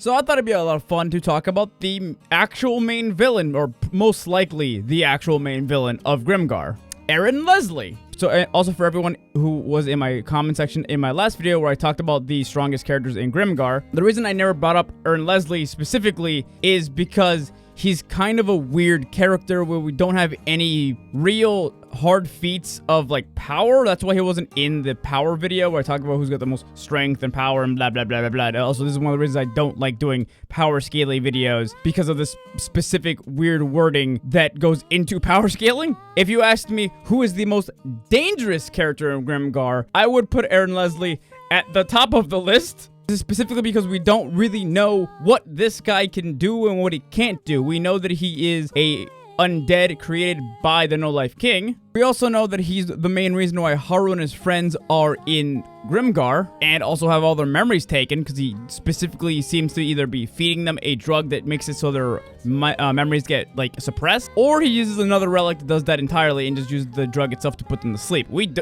So I thought it'd be a lot of fun to talk about the actual main villain, or most likely the actual main villain of Grimgar, Aaron Leslie. So also for everyone who was in my comment section in my last video where I talked about the strongest characters in Grimgar, the reason I never brought up Aaron Leslie specifically is because he's kind of a weird character where we don't have any real hard feats of like power. That's why he wasn't in the power video where I talk about who's got the most strength and power and blah blah blah blah blah. Also, this is one of the reasons I don't like doing power scaling videos, because of this specific weird wording that goes into power scaling. If you asked me who is the most dangerous character in Grimgar, I would put Aaron Leslie at the top of the list. This is specifically because we don't really know what this guy can do and what he can't do. We know that he is a undead created by the No Life King. We also know that he's the main reason why Haru and his friends are in Grimgar and also have all their memories taken, because he specifically seems to either be feeding them a drug that makes it so their memories get like suppressed, or he uses another relic that does that entirely and just uses the drug itself to put them to sleep. We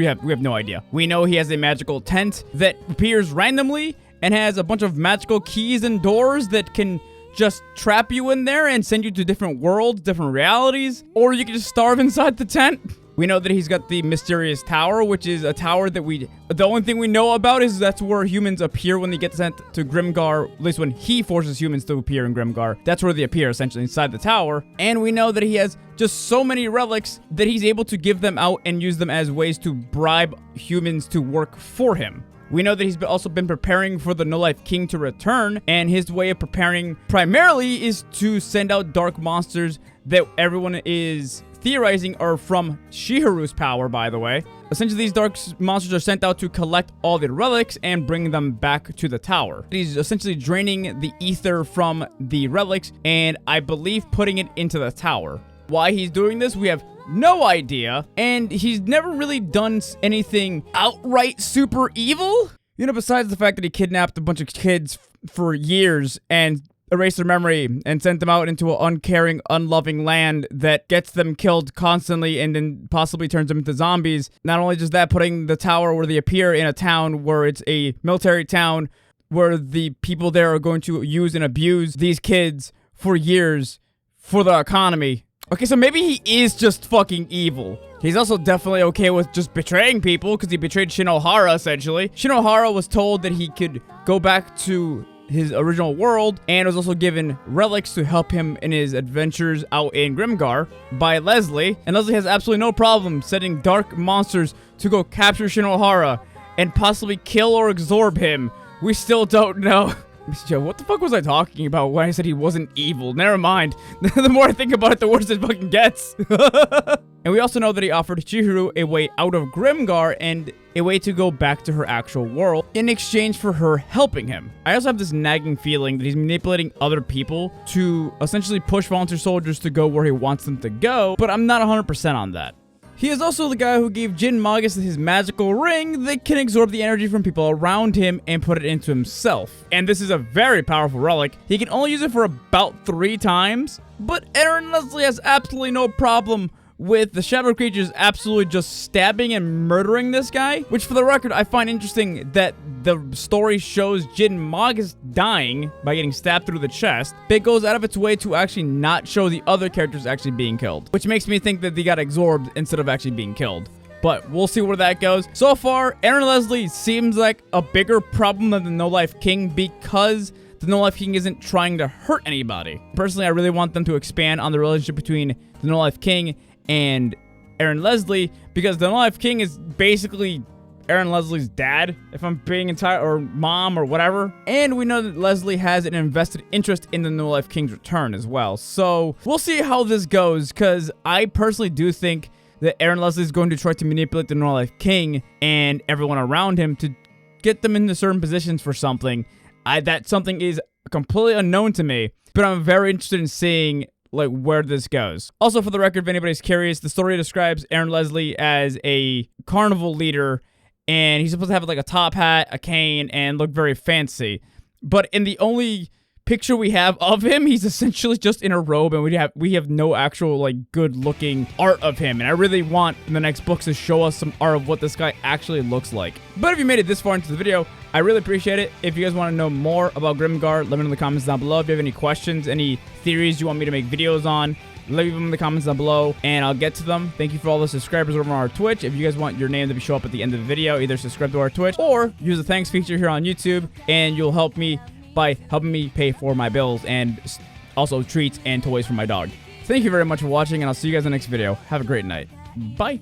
have no idea. We know he has a magical tent that appears randomly and has a bunch of magical keys and doors that can just trap you in there and send you to different worlds, different realities, or you can just starve inside the tent. We know that he's got the mysterious tower, which is a tower that the only thing we know about is that's where humans appear when they get sent to Grimgar, at least when he forces humans to appear in Grimgar. That's where they appear, essentially, inside the tower. And we know that he has just so many relics that he's able to give them out and use them as ways to bribe humans to work for him. We know that he's also been preparing for the No Life King to return, and his way of preparing primarily is to send out dark monsters that everyone is theorizing are from Shihiru's power, by the way. Essentially, these dark monsters are sent out to collect all the relics and bring them back to the tower. He's essentially draining the ether from the relics and I believe putting it into the tower. Why he's doing this, we have no idea, and he's never really done anything outright super evil. You know, besides the fact that he kidnapped a bunch of kids for years and erased their memory and sent them out into an uncaring, unloving land that gets them killed constantly and then possibly turns them into zombies. Not only just that, putting the tower where they appear in a town where it's a military town where the people there are going to use and abuse these kids for years for the economy. Okay, so maybe he is just fucking evil. He's also definitely okay with just betraying people, because he betrayed Shinohara, essentially. Shinohara was told that he could go back to his original world, and was also given relics to help him in his adventures out in Grimgar by Leslie. And Leslie has absolutely no problem sending dark monsters to go capture Shinohara and possibly kill or absorb him. We still don't know. What the fuck was I talking about when I said he wasn't evil? Never mind. The more I think about it, the worse it fucking gets. And we also know that he offered Chihiro a way out of Grimgar and a way to go back to her actual world in exchange for her helping him. I also have this nagging feeling that he's manipulating other people to essentially push volunteer soldiers to go where he wants them to go, but I'm not 100% on that. He is also the guy who gave Jin Magus his magical ring that can absorb the energy from people around him and put it into himself. And this is a very powerful relic. He can only use it for about 3 times, but Aaron Leslie has absolutely no problem with the shadow creatures absolutely just stabbing and murdering this guy, which for the record, I find interesting that the story shows Jin Magus dying by getting stabbed through the chest, but it goes out of its way to actually not show the other characters actually being killed, which makes me think that they got absorbed instead of actually being killed. But we'll see where that goes. So far, Aaron Leslie seems like a bigger problem than the No Life King because the No Life King isn't trying to hurt anybody. Personally, I really want them to expand on the relationship between the No Life King and Aaron Leslie, because the No Life King is basically Aaron Leslie's dad, if I'm being entire, or mom, or whatever. And we know that Leslie has an invested interest in the No Life King's return as well. So we'll see how this goes, because I personally do think that Aaron Leslie is going to try to manipulate the No Life King and everyone around him to get them into certain positions for something. That something is completely unknown to me, but I'm very interested in seeing like where this goes. Also, for the record, if anybody's curious, the story describes Aaron Leslie as a carnival leader, and he's supposed to have like a top hat, a cane, and look very fancy. But in the only picture we have of him, he's essentially just in a robe, and we have no actual like good looking art of him. And I really want in the next books to show us some art of what this guy actually looks like. But if you made it this far into the video, I really appreciate it. If you guys want to know more about Grimgar, let me know in the comments down below. If you have any questions, any theories you want me to make videos on, leave them in the comments down below, and I'll get to them. Thank you for all the subscribers over on our Twitch. If you guys want your name to show up at the end of the video, either subscribe to our Twitch or use the thanks feature here on YouTube, and you'll help me by helping me pay for my bills and also treats and toys for my dog. Thank you very much for watching, and I'll see you guys in the next video. Have a great night. Bye.